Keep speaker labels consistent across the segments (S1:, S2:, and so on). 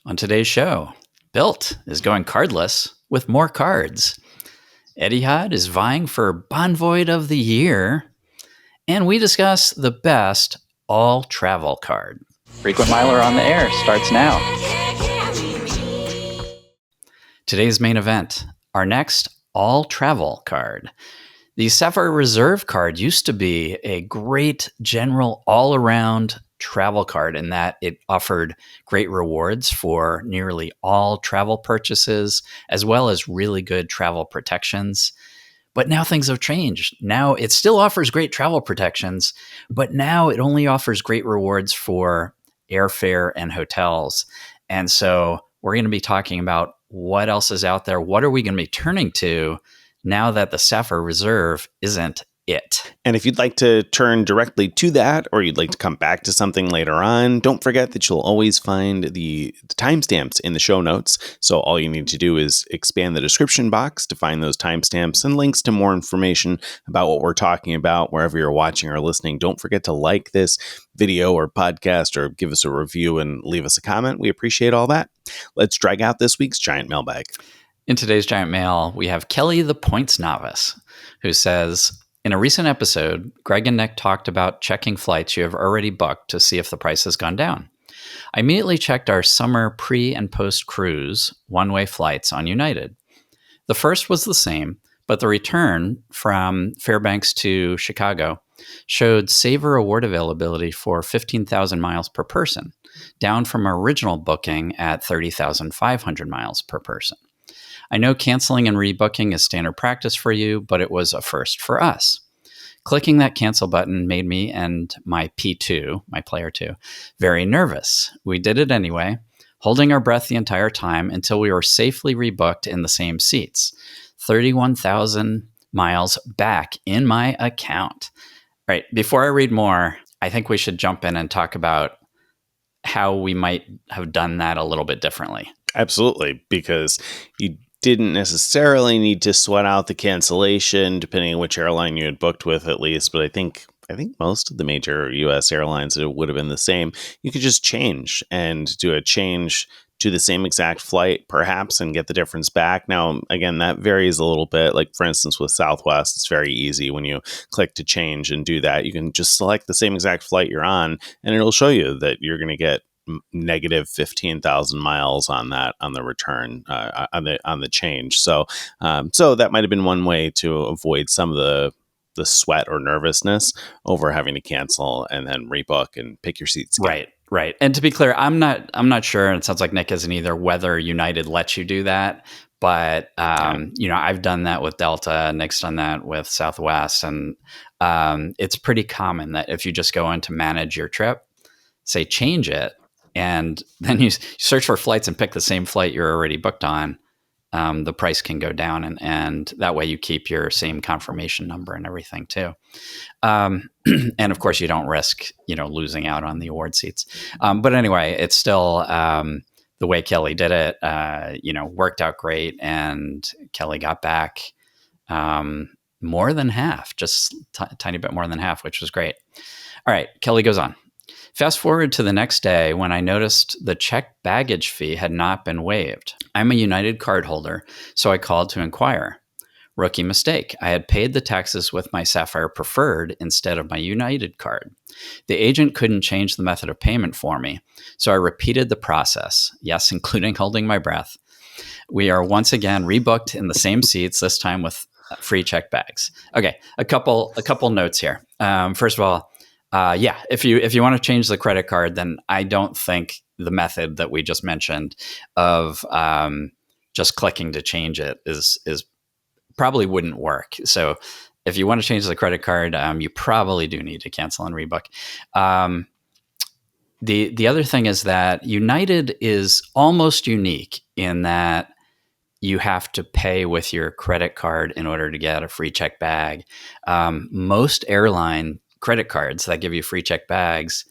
S1: On today's show, Bilt is going cardless with more cards. Etihad is vying for Bonvoyed of the Year. And we discuss the best all-travel card. Frequent Miler on the Air starts now. Today's main event, our next all-travel card. The Sapphire Reserve Card used to be a great general all-around travel card in that it offered great rewards for nearly all travel purchases, as well as really good travel protections. But now things have changed. Now it still offers great travel protections, but now it only offers great rewards for airfare and hotels. And so we're going to be talking about what else is out there. What are we going to be turning to now that the Sapphire Reserve isn't it?
S2: And if you'd like to turn directly to that, or you'd like to come back to something later on, don't forget that you'll always find the timestamps in the show notes. So all you need to do is expand the description box to find those timestamps and links to more information about what we're talking about wherever you're watching or listening. Don't forget to like this video or podcast or give us a review and leave us a comment. We appreciate all that. Let's drag out this week's Giant Mailbag.
S1: In today's Giant Mail, we have Kelly the Points Novice, who says, in a recent episode, Greg and Nick talked about checking flights you have already booked to see if the price has gone down. I immediately checked our summer pre- and post-cruise one-way flights on United. The first was the same, but the return from Fairbanks to Chicago showed Saver award availability for 15,000 miles per person, down from our original booking at 30,500 miles per person. I know canceling and rebooking is standard practice for you, but it was a first for us. Clicking that cancel button made me and my P2, my player 2, very nervous. We did it anyway, holding our breath the entire time until we were safely rebooked in the same seats. 31,000 miles back in my account. All right, before I read more, I think we should jump in and talk about how we might have done that a little bit differently.
S2: Absolutely, because you didn't necessarily need to sweat out the cancellation, depending on which airline you had booked with, at least. But I think most of the major U.S. airlines, it would have been the same. You could just change and do a change to the same exact flight, perhaps, and get the difference back. Now, again, that varies a little bit. Like, for instance, with Southwest, it's very easy when you click to change and do that. You can just select the same exact flight you're on, and it'll show you that you're going to get negative 15,000 miles on the return on the change. So that might have been one way to avoid some of the sweat or nervousness over having to cancel and then rebook and pick your seats again.
S1: Right. And to be clear, I'm not sure, and it sounds like Nick isn't either, whether United lets you do that. But I've done that with Delta. Nick's done that with Southwest, and it's pretty common that if you just go in to manage your trip, say change it, and then you search for flights and pick the same flight you're already booked on, the price can go down, and that way you keep your same confirmation number and everything too. And of course, you don't risk losing out on the award seats. But anyway, it's still the way Kelly did it. Worked out great, and Kelly got back more than half, just tiny bit more than half, which was great. All right, Kelly goes on. Fast forward to the next day when I noticed the checked baggage fee had not been waived. I'm a United card holder, so I called to inquire. Rookie mistake. I had paid the taxes with my Sapphire Preferred instead of my United card. The agent couldn't change the method of payment for me, so I repeated the process, yes, including holding my breath. We are once again rebooked in the same seats, this time with free checked bags. Okay, a couple notes here. First of all, if you want to change the credit card, then I don't think the method that we just mentioned of just clicking to change it is probably wouldn't work. So if you want to change the credit card, you probably do need to cancel and rebook. The other thing is that United is almost unique in that you have to pay with your credit card in order to get a free check bag. Most airline credit cards that give you free check bags,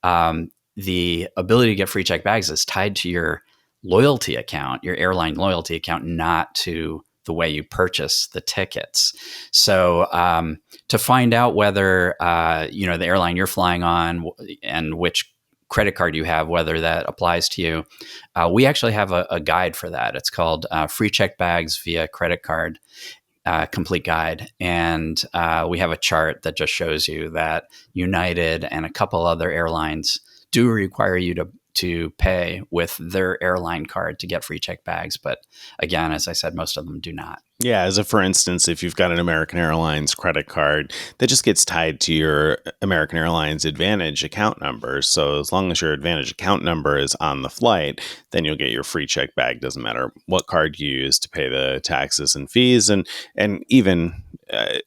S1: the ability to get free check bags is tied to your loyalty account, your airline loyalty account, not to the way you purchase the tickets. So to find out whether the airline you're flying on and which credit card you have, whether that applies to you. We actually have a guide for that. It's called Free Check Bags via Credit Card. Complete guide. And we have a chart that just shows you that United and a couple other airlines do require you to pay with their airline card to get free check bags. But again, as I said, most of them do not.
S2: Yeah, as a for instance, if you've got an American Airlines credit card, that just gets tied to your American Airlines Advantage account number. So as long as your Advantage account number is on the flight, then you'll get your free check bag. Doesn't matter what card you use to pay the taxes and fees, and even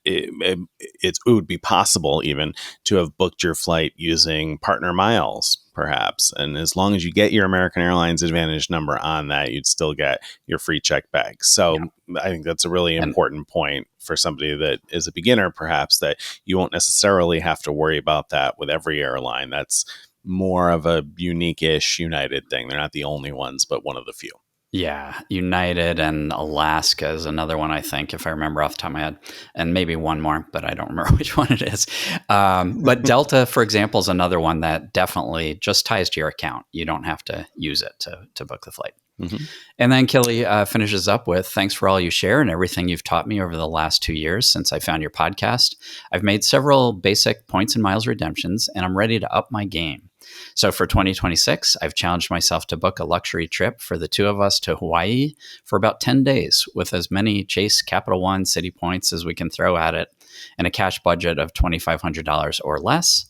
S2: it would be possible even to have booked your flight using partner miles, perhaps. And as long as you get your American Airlines Advantage number on that, you'd still get your free check bag. So I think that's a really important point for somebody that is a beginner, perhaps, that you won't necessarily have to worry about that with every airline. That's more of a unique-ish United thing. They're not the only ones, but one of the few.
S1: Yeah, United and Alaska is another one, I think, if I remember off the top of my head, and maybe one more, but I don't remember which one it is. But Delta, for example, is another one that definitely just ties to your account. You don't have to use it to book the flight. Mm-hmm. And then Kelly finishes up with, thanks for all you share and everything you've taught me over the last 2 years since I found your podcast. I've made several basic points and miles redemptions, and I'm ready to up my game. So for 2026, I've challenged myself to book a luxury trip for the two of us to Hawaii for about 10 days with as many Chase Capital One Citi points as we can throw at it and a cash budget of $2,500 or less.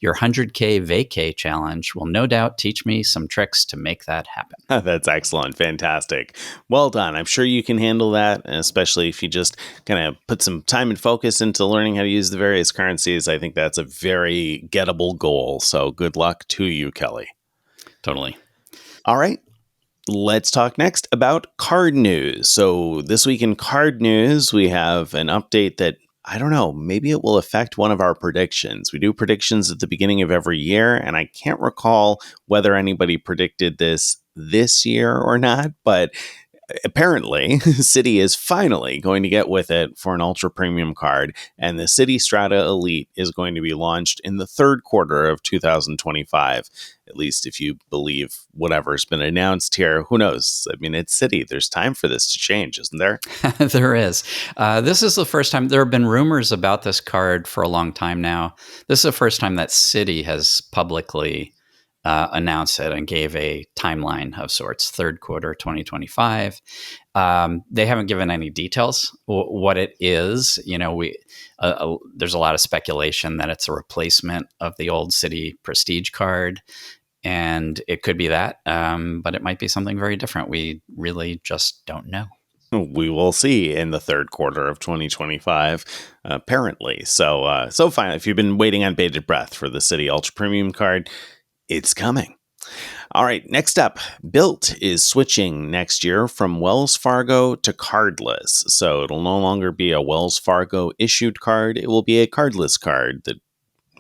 S1: Your 100K vacay challenge will no doubt teach me some tricks to make that happen.
S2: That's excellent. Fantastic. Well done. I'm sure you can handle that, especially if you just kind of put some time and focus into learning how to use the various currencies. I think that's a very gettable goal. So good luck to you, Kelly.
S1: Totally.
S2: All right. Let's talk next about card news. So this week in card news, we have an update that, I don't know, maybe it will affect one of our predictions. We do predictions at the beginning of every year, and I can't recall whether anybody predicted this year or not, but apparently Citi is finally going to get with it for an ultra premium card, and the Citi Strata Elite is going to be launched in the third quarter of 2025. At least if you believe whatever's been announced here. Who knows? I mean, it's Citi. There's time for this to change, isn't there?
S1: There is. This is the first time. There have been rumors about this card for a long time now. This is the first time that Citi has publicly announced it and gave a timeline of sorts, third quarter 2025. They haven't given any details what it is. You know, there's a lot of speculation that it's a replacement of the old Citi Prestige card. And it could be that, but it might be something very different. We really just don't know.
S2: We will see in the third quarter of 2025, apparently. So fine. If you've been waiting on bated breath for the Citi Ultra Premium card, it's coming. All right, next up, Bilt is switching next year from Wells Fargo to Cardless. So it'll no longer be a Wells Fargo issued card. It will be a cardless card that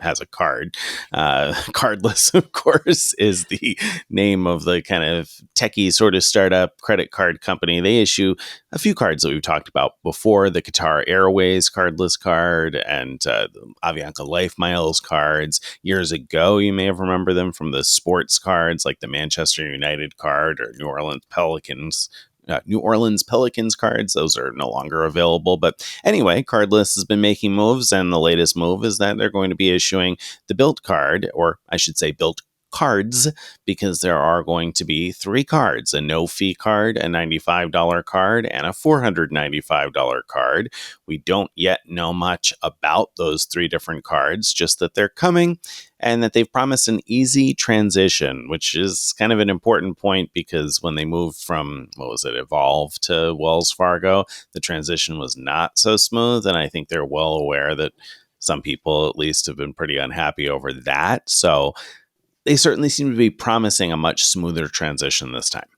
S2: has a card. Cardless, of course, is the name of the kind of techie sort of startup credit card company. They issue a few cards that we've talked about before, the Qatar Airways cardless card and the Avianca Life Miles cards. Years ago, you may have remembered them from the sports cards like the Manchester United card or New Orleans Pelicans cards. Those are no longer available. But anyway, Cardless has been making moves, and the latest move is that they're going to be issuing the Bilt card, or I should say Bilt cards, because there are going to be 3 cards: a no-fee card, a $95 card, and a $495 card. We don't yet know much about those 3 different cards, just that they're coming and that they've promised an easy transition, which is kind of an important point because when they moved from, Evolve to Wells Fargo, the transition was not so smooth, and I think they're well aware that some people at least have been pretty unhappy over that. So they certainly seem to be promising a much smoother transition this time.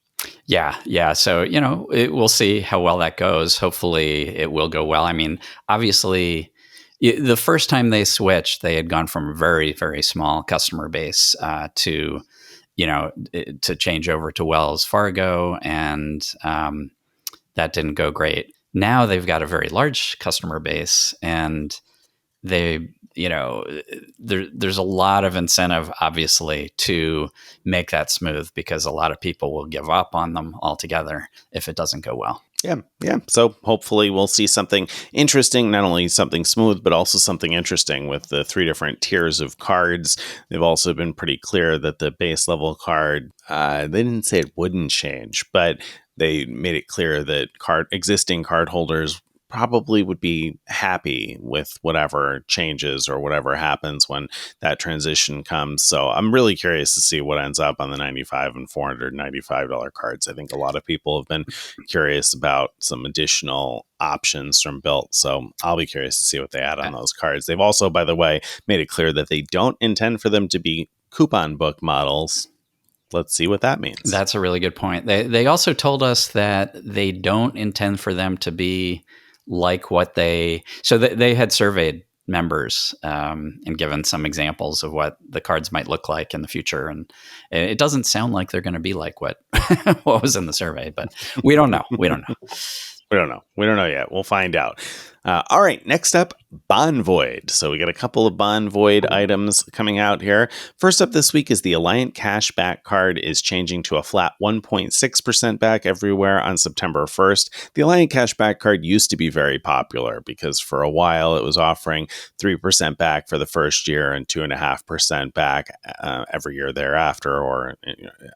S1: Yeah. So, we'll see how well that goes. Hopefully it will go well. I mean, obviously, the first time they switched, they had gone from a very, very small customer base to change over to Wells Fargo, and that didn't go great. Now they've got a very large customer base, and they there's a lot of incentive, obviously, to make that smooth, because a lot of people will give up on them altogether if it doesn't go well.
S2: Yeah. So hopefully we'll see something interesting, not only something smooth, but also something interesting with the 3 different tiers of cards. They've also been pretty clear that the base level card, they didn't say it wouldn't change, but they made it clear that existing card holders probably would be happy with whatever changes or whatever happens when that transition comes. So I'm really curious to see what ends up on the $95 and $495 cards. I think a lot of people have been curious about some additional options from Bilt. So I'll be curious to see what they add on those cards. They've also, by the way, made it clear that they don't intend for them to be coupon book models. Let's see what that means.
S1: That's a really good point. They also told us that they don't intend for them to be like what they had surveyed members and given some examples of what the cards might look like in the future, and it doesn't sound like they're going to be like what what was in the survey, but we don't know. We don't
S2: know yet. We'll find out. All right, next up, Bonvoyed. So we got a couple of Bonvoyed items coming out here. First up this week is the Alliant cashback card is changing to a flat 1.6% back everywhere on September 1st. The Alliant cashback card used to be very popular because for a while it was offering 3% back for the first year and 2.5% back every year thereafter, or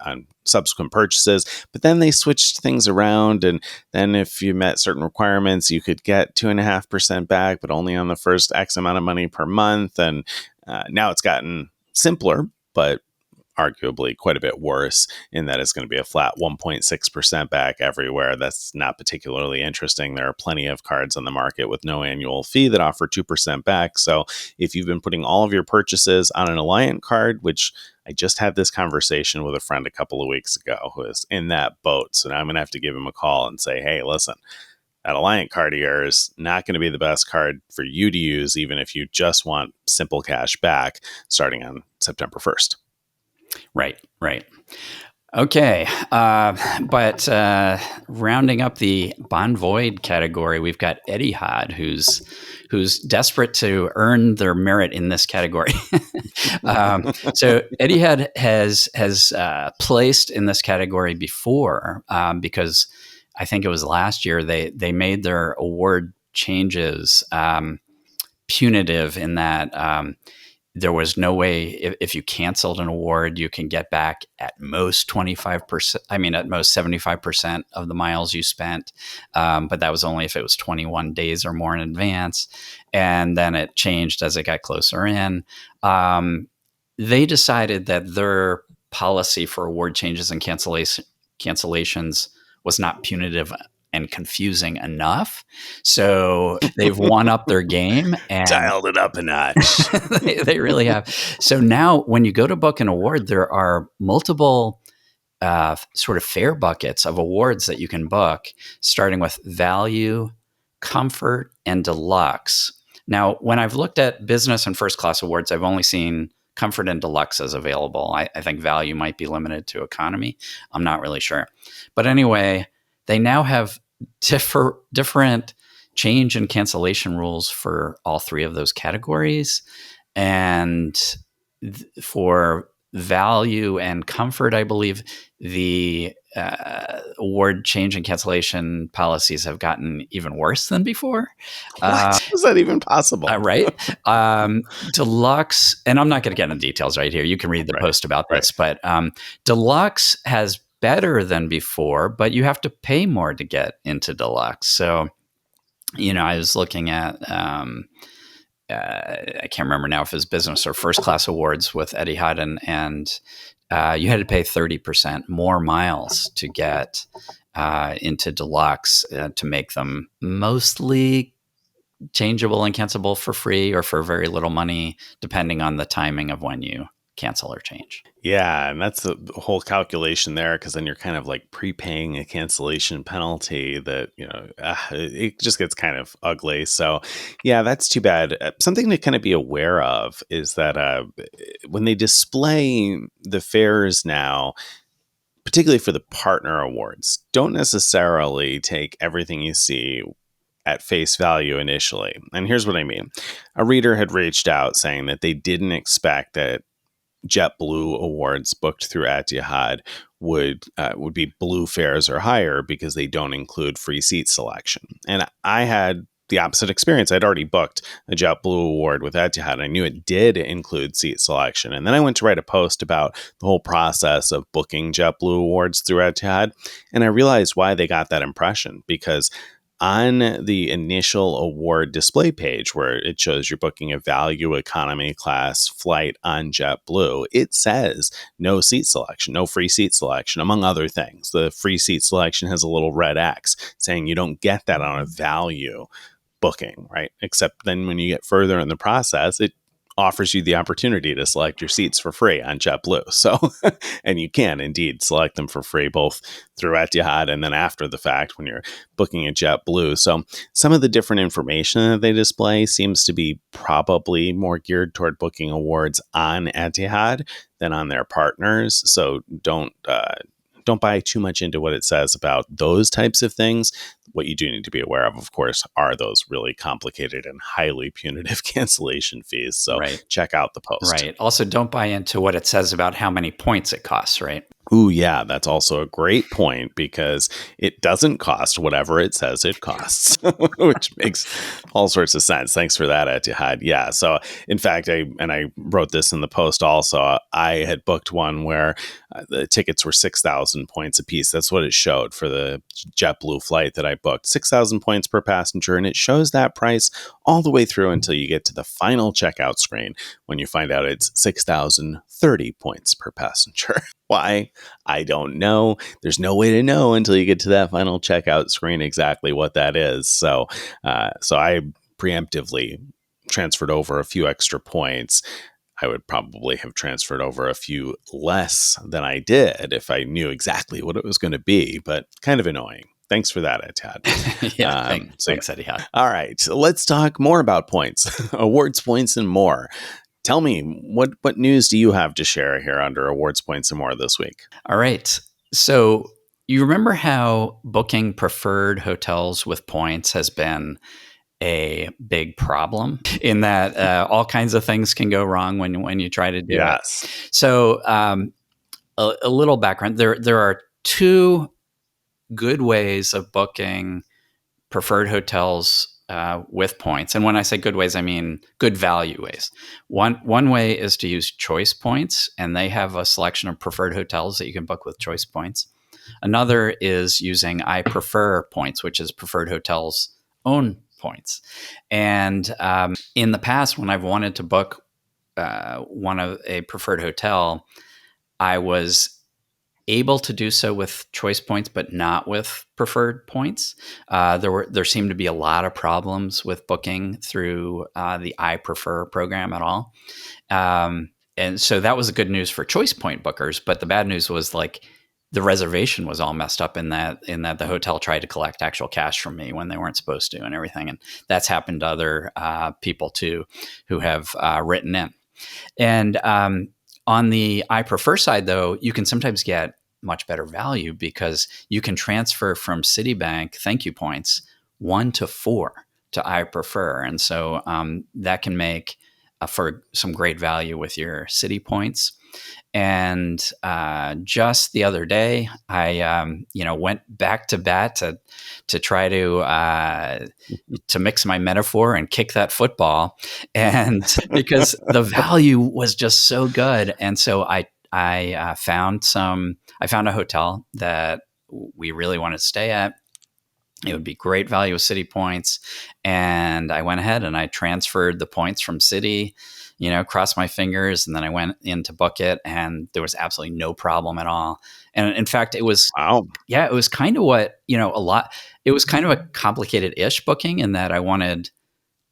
S2: on subsequent purchases. But then they switched things around, and then if you met certain requirements, you could get 2.5% back, but only on the first X amount of money per month. And now it's gotten simpler, but arguably quite a bit worse in that it's going to be a flat 1.6% back everywhere. That's not particularly interesting. There are plenty of cards on the market with no annual fee that offer 2% back. So if you've been putting all of your purchases on an Alliant card, which I just had this conversation with a friend a couple of weeks ago who is in that boat. So now I'm going to have to give him a call and say, hey, listen, that Alliant card of yours not going to be the best card for you to use, even if you just want simple cash back starting on September 1st.
S1: Right. Okay, but rounding up the Bonvoyed category, we've got Etihad, who's desperate to earn their merit in this category. So Etihad has placed in this category before because I think it was last year they made their award changes punitive in that. There was no way if you canceled an award, you can get back at most 25%. I mean, at most 75% of the miles you spent. But that was only if it was 21 days or more in advance. And then it changed as it got closer in. They decided that their policy for award changes and cancellations was not punitive and confusing enough. So they've one up their game and
S2: dialed it up a notch.
S1: they really have. So now when you go to book an award, there are multiple sort of fare buckets of awards that you can book, starting with value, comfort, and deluxe. Now, when I've looked at business and first class awards, I've only seen comfort and deluxe as available. I think value might be limited to economy. I'm not really sure. But anyway, they now have different change and cancellation rules for all 3 of those categories. And for value and comfort, I believe the award change and cancellation policies have gotten even worse than before.
S2: What? Is that even possible?
S1: Right. Deluxe, and I'm not going to get into details right here. You can read the post about this, but deluxe has better than before, but you have to pay more to get into deluxe. So, I was looking at, I can't remember now if it was business or first class awards with Etihad, and you had to pay 30% more miles to get into deluxe to make them mostly changeable and cancelable for free or for very little money, depending on the timing of when you cancel or change.
S2: Yeah, and that's the whole calculation there, because then you're kind of like prepaying a cancellation penalty that, it just gets kind of ugly. So, yeah, that's too bad. Something to kind of be aware of is that when they display the fares now, particularly for the partner awards, don't necessarily take everything you see at face value initially. And here's what I mean. A reader had reached out saying that they didn't expect that JetBlue awards booked through Etihad would be blue fares or higher because they don't include free seat selection. And I had the opposite experience. I'd already booked a JetBlue award with Etihad. I knew it did include seat selection. And then I went to write a post about the whole process of booking JetBlue awards through Etihad. And I realized why they got that impression, because on the initial award display page where it shows you're booking a value economy class flight on JetBlue, it says no seat selection, no free seat selection, among other things. The free seat selection has a little red X saying you don't get that on a value booking, right? Except then when you get further in the process, it offers you the opportunity to select your seats for free on JetBlue. So, and you can indeed select them for free, both through Etihad and then after the fact when you're booking a JetBlue. So some of the different information that they display seems to be probably more geared toward booking awards on Etihad than on their partners. So don't buy too much into what it says about those types of things. What you do need to be aware of course, are those really complicated and highly punitive cancellation fees. So check out the post.
S1: Right. Also, don't buy into what it says about how many points it costs, right?
S2: Ooh, yeah, that's also a great point because it doesn't cost whatever it says it costs, which makes all sorts of sense. Thanks for that, Etihad. Yeah. So, in fact, I wrote this in the post also. I had booked one where the tickets were 6,000 points a piece. That's what it showed for the JetBlue flight that I booked, 6,000 points per passenger, and it shows that price all the way through until you get to the final checkout screen when you find out it's 6,030 points per passenger. Why? I don't know. There's no way to know until you get to that final checkout screen exactly what that is. So I preemptively transferred over a few extra points. I would probably have transferred over a few less than I did if I knew exactly what it was going to be, but kind of annoying. Thanks for that, Etihad.
S1: Thanks, Etihad.
S2: All right, so let's talk more about points, awards, points, and more. Tell me, what news do you have to share here under awards, points, and more this week?
S1: All right. So you remember how booking preferred hotels with points has been a big problem in that all kinds of things can go wrong when you try to do it. So a little background. There are two good ways of booking preferred hotels with points. And when I say good ways, I mean good value ways. One way is to use choice points, and they have a selection of preferred hotels that you can book with choice points. Another is using I prefer points, which is preferred hotels' own points. And in the past, when I've wanted to book one of a preferred hotel, I was able to do so with choice points, but not with preferred points. There seemed to be a lot of problems with booking through the I Prefer program at all. And so that was the good news for choice point bookers. But the bad news was like the reservation was all messed up in that the hotel tried to collect actual cash from me when they weren't supposed to and everything. And that's happened to other people too who have written in. And on the I Prefer side, though, you can sometimes get much better value because you can transfer from Citibank thank you points 1 to 4 to I Prefer. And so that can make for some great value with your Citi points. And just the other day, I went back to bat to try to mix my metaphor and kick that football, and because the value was just so good, and so I found a hotel that we really wanted to stay at. It would be great value with Citi points, and I went ahead and I transferred the points from Citi. Crossed my fingers, and then I went in to book it, and there was absolutely no problem at all. And in fact, it was, it was kind of it was kind of a complicated-ish booking in that I wanted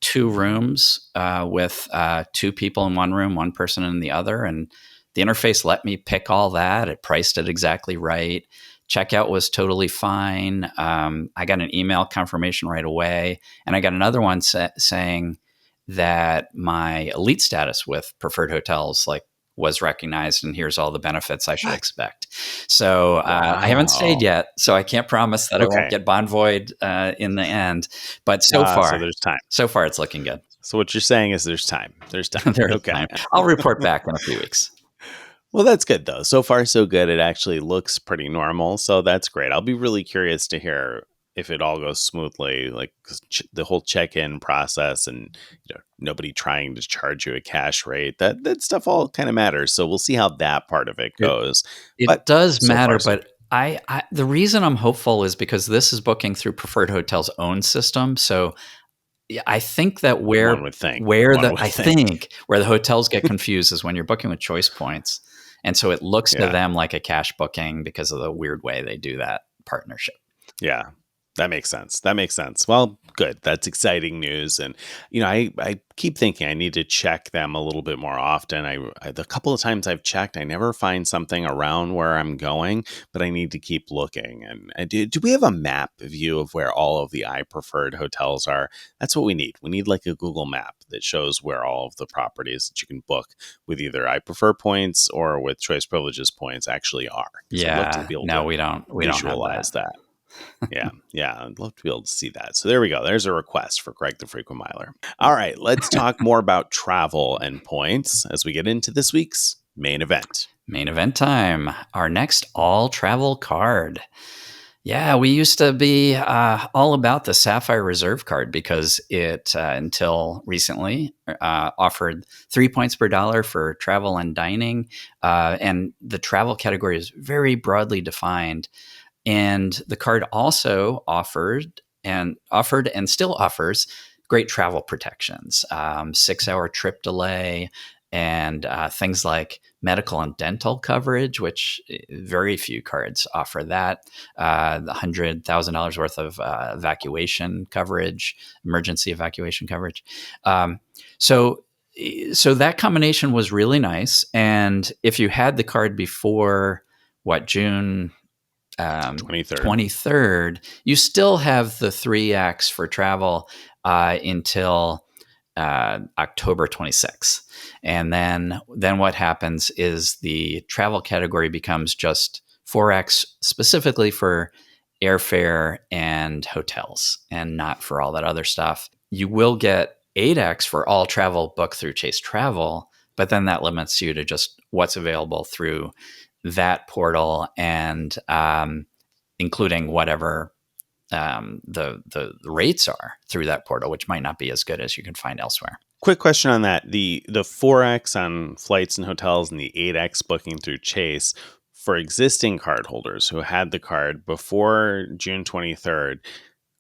S1: 2 rooms with 2 people in one room, 1 person in the other. And the interface let me pick all that. It priced it exactly right. Checkout was totally fine. I got an email confirmation right away. And I got another one saying that my elite status with preferred hotels was recognized, and here's all the benefits I should expect. So I haven't stayed
S2: Wow.
S1: yet, so I can't promise that I won't
S2: Okay.
S1: get Bonvoyed in the end. But
S2: So there's time.
S1: so far it's looking good.
S2: So what you're saying is there's time. There's time.
S1: There is
S2: Okay.
S1: time. I'll report back in a few weeks.
S2: Well, that's good though. So far, so good. It actually looks pretty normal. So that's great. I'll be really curious to hear if it all goes smoothly, like 'cause the whole check-in process and nobody trying to charge you a cash rate. That stuff all kind of matters. So we'll see how that part of it
S1: It
S2: goes.
S1: it
S2: But
S1: does
S2: so
S1: matter,
S2: far, so
S1: but I the reason I'm hopeful is because this is booking through Preferred Hotel's own system. So yeah, I think that
S2: good. One would think. One would
S1: I
S2: think.
S1: think where the hotels get confused is when you're booking with choice points. And so it looks to
S2: Yeah.
S1: them like a cash booking because of the weird way they do that partnership.
S2: Yeah. That makes sense. That makes sense. Well, good. That's exciting news. And, I keep thinking I need to check them a little bit more often. The couple of times I've checked, I never find something around where I'm going, but I need to keep looking. And do we have a map view of where all of the I preferred hotels are? That's what we need. We need like a Google map that shows where all of the properties that you can book with either I prefer points or with choice privileges points actually are. Because I'd love to
S1: Yeah.
S2: be able
S1: No,
S2: to
S1: we don't have that.
S2: visualize that. Yeah, yeah, I'd love to be able to see that. So there we go. There's a request for Greg the Frequent Miler. All right, let's talk more about travel and points as we get into this week's main event.
S1: Main event time. Our next all travel card. Yeah, we used to be all about the Sapphire Reserve Card because it, until recently, offered 3 points per dollar for travel and dining. And the travel category is very broadly defined. And the card also offered and still offers great travel protections, 6 hour trip delay, and things like medical and dental coverage, which very few cards offer that. $100,000 worth of evacuation coverage, emergency evacuation coverage. Um, so so that combination was really nice. And if you had the card before June
S2: 23rd.
S1: 23rd, you still have the 3x for travel until October 26th. And then what happens is the travel category becomes just 4x specifically for airfare and hotels and not for all that other stuff. You will get 8x for all travel booked through Chase Travel, but then that limits you to just what's available through that portal and including whatever the rates are through that portal, which might not be as good as you can find elsewhere.
S2: Quick question on that. The 4x on flights and hotels and the 8x booking through Chase for existing cardholders who had the card before June 23rd,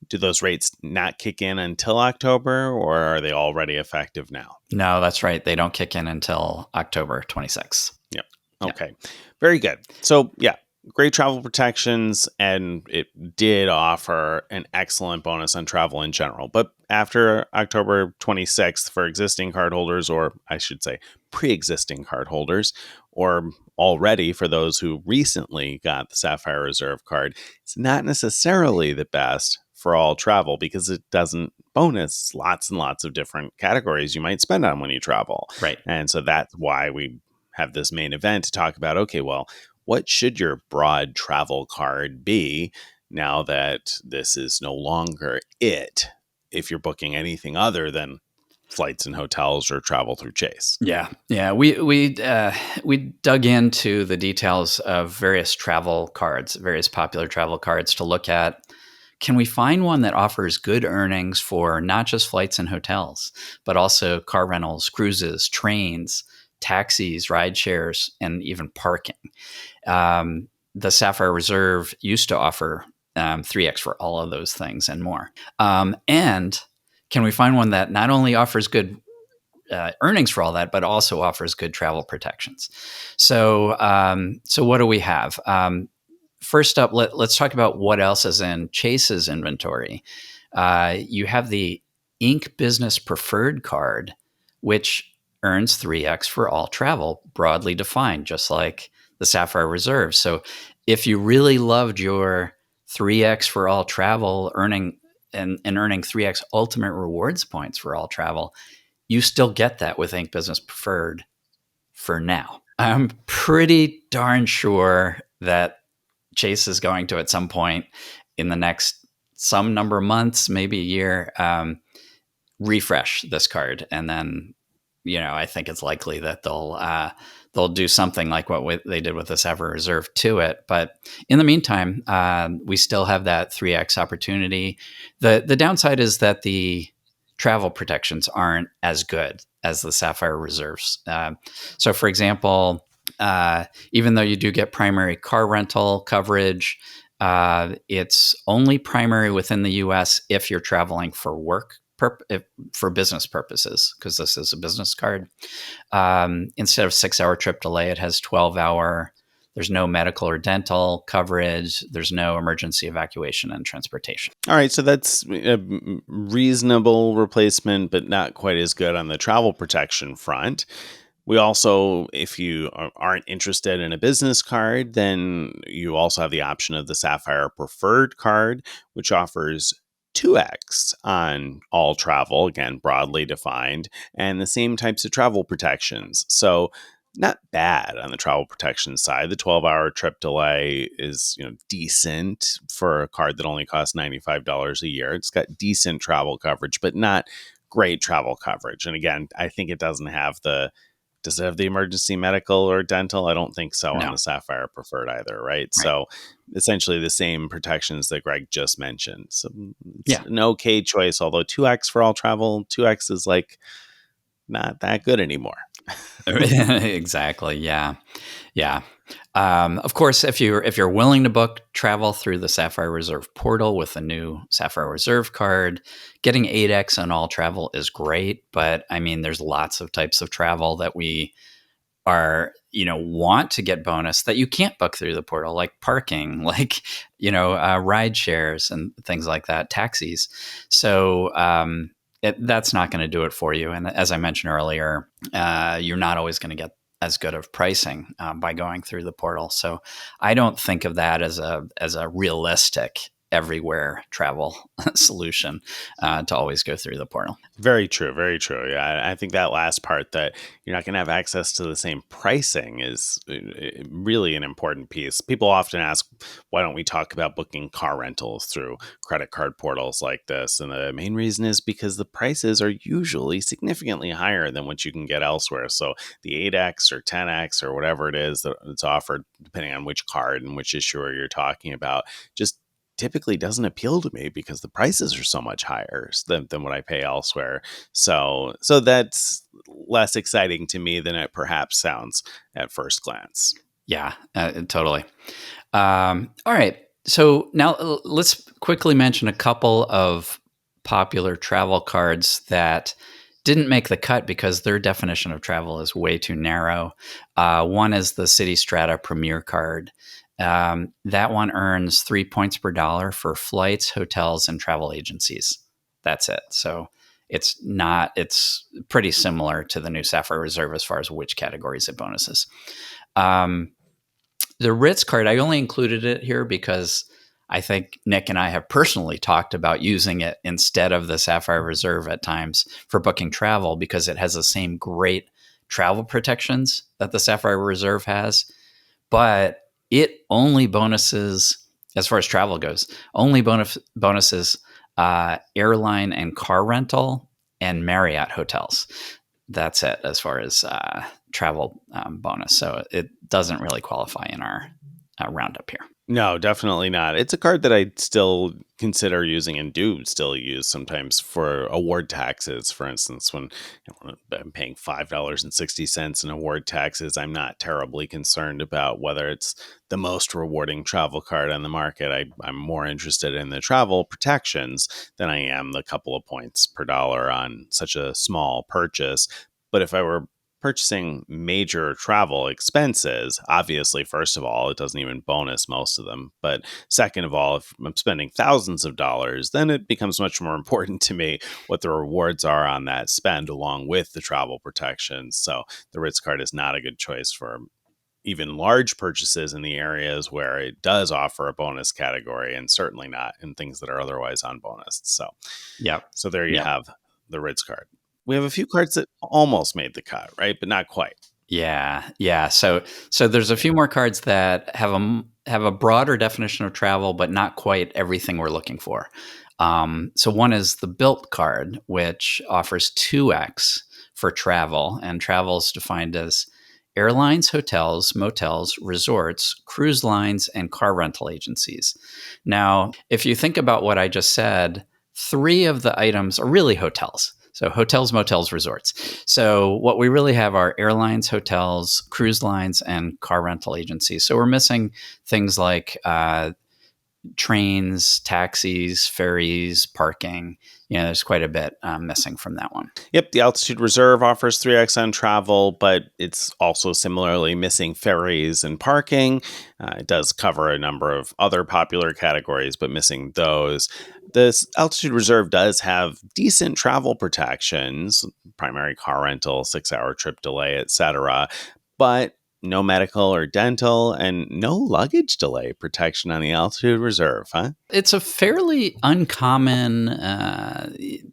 S2: do those rates not kick in until October or are they already effective now?
S1: No, that's right. They don't kick in until October 26th.
S2: Yep. Okay. Yeah. Very good. So, yeah, great travel protections, and it did offer an excellent bonus on travel in general. But after October 26th, for existing cardholders, or I should say pre-existing cardholders, or already for those who recently got the Sapphire Reserve card, it's not necessarily the best for all travel because it doesn't bonus lots and lots of different categories you might spend on when you travel.
S1: Right.
S2: And so that's why we have this main event to talk about, okay, well, what should your broad travel card be now that this is no longer it if you're booking anything other than flights and hotels or travel through Chase?
S1: Yeah. We dug into the details of various travel cards, various popular travel cards to look at. Can we find one that offers good earnings for not just flights and hotels, but also car rentals, cruises, trains, taxis, ride shares, and even parking? The Sapphire Reserve used to offer 3x for all of those things and more. And can we find one that not only offers good earnings for all that, but also offers good travel protections? So what do we have? First up, let's talk about what else is in Chase's inventory. You have the Inc. Business Preferred card, which earns 3x for all travel, broadly defined, just like the Sapphire Reserve. So if you really loved your 3x for all travel, earning 3x ultimate rewards points for all travel, you still get that with Inc. Business Preferred for now. I'm pretty darn sure that Chase is going to, at some point in the next some number of months, maybe a year, refresh this card, and then I think it's likely that they'll do something like what they did with the Sapphire Reserve to it. But in the meantime, we still have that 3x opportunity. The downside is that the travel protections aren't as good as the Sapphire Reserves. So, for example, even though you do get primary car rental coverage, it's only primary within the U.S. if you're traveling for work, for business purposes, because this is a business card. Instead of 6-hour trip delay, it has 12-hour. There's no medical or dental coverage. There's no emergency evacuation and transportation.
S2: All right, so that's a reasonable replacement, but not quite as good on the travel protection front. We also, if you aren't interested in a business card, then you also have the option of the Sapphire Preferred card, which offers 2x on all travel, again, broadly defined, and the same types of travel protections. So not bad on the travel protection side. The 12-hour trip delay is, decent for a card that only costs $95 a year. It's got decent travel coverage, but not great travel coverage. And again, I think it does it have the emergency medical or dental? I don't think so on
S1: No.
S2: the Sapphire Preferred either, right?
S1: Right.
S2: So essentially the same protections that Greg just mentioned. So it's
S1: Yeah.
S2: an okay choice, although 2x for all travel, 2x is like not that good anymore.
S1: Exactly. Yeah. Yeah. Of course, if you're willing to book travel through the Sapphire Reserve portal with a new Sapphire Reserve card, getting 8x on all travel is great. But I mean, there's lots of types of travel that we want to get bonus that you can't book through the portal, like parking, like ride shares and things like that, taxis. So that's not going to do it for you. And as I mentioned earlier, you're not always going to get as good of pricing by going through the portal. So I don't think of that as a realistic everywhere travel solution to always go through the portal.
S2: Very true. Very true. Yeah. I think that last part, that you're not going to have access to the same pricing, is really an important piece. People often ask, why don't we talk about booking car rentals through credit card portals like this? And the main reason is because the prices are usually significantly higher than what you can get elsewhere. So the 8x or 10x or whatever it is that's offered, depending on which card and which issuer you're talking about, just typically doesn't appeal to me because the prices are so much higher than what I pay elsewhere. So that's less exciting to me than it perhaps sounds at first glance.
S1: Yeah, totally. All right. So now let's quickly mention a couple of popular travel cards that didn't make the cut because their definition of travel is way too narrow. One is the Citi Strata Premier card. That one earns 3 points per dollar for flights, hotels, and travel agencies. That's it. So it's pretty similar to the new Sapphire Reserve as far as which categories it bonuses. The Ritz card, I only included it here because I think Nick and I have personally talked about using it instead of the Sapphire Reserve at times for booking travel, because it has the same great travel protections that the Sapphire Reserve has, but it only bonuses, as far as travel goes, only bonuses airline and car rental and Marriott hotels. That's it as far as travel bonus. So it doesn't really qualify in our roundup here.
S2: No, definitely not. It's a card that I still consider using and do still use sometimes for award taxes. For instance, when I'm paying $5.60 in award taxes, I'm not terribly concerned about whether it's the most rewarding travel card on the market. I'm more interested in the travel protections than I am the couple of points per dollar on such a small purchase. But if I were purchasing major travel expenses, obviously, first of all, it doesn't even bonus most of them. But second of all, if I'm spending thousands of dollars, then it becomes much more important to me what the rewards are on that spend along with the travel protections. So the Ritz card is not a good choice for even large purchases in the areas where it does offer a bonus category, and certainly not in things that are otherwise unbonused. So there you have the Ritz card. We have a few cards that almost made the cut, right? But not quite.
S1: Yeah, yeah. So there's a few more cards that have a broader definition of travel, but not quite everything we're looking for. So one is the Bilt card, which offers 2x for travel, and travel is defined as airlines, hotels, motels, resorts, cruise lines, and car rental agencies. Now, if you think about what I just said, three of the items are really hotels. So hotels, motels, resorts. So what we really have are airlines, hotels, cruise lines, and car rental agencies. So we're missing things like trains, taxis, ferries, parking. There's quite a bit missing from that one.
S2: Yep, the Altitude Reserve offers 3x on travel, but it's also similarly missing ferries and parking. It does cover a number of other popular categories, but missing those. This Altitude Reserve does have decent travel protections, primary car rental, 6-hour trip delay, etc., but no medical or dental and no luggage delay protection on the Altitude Reserve, huh?
S1: It's a fairly uncommon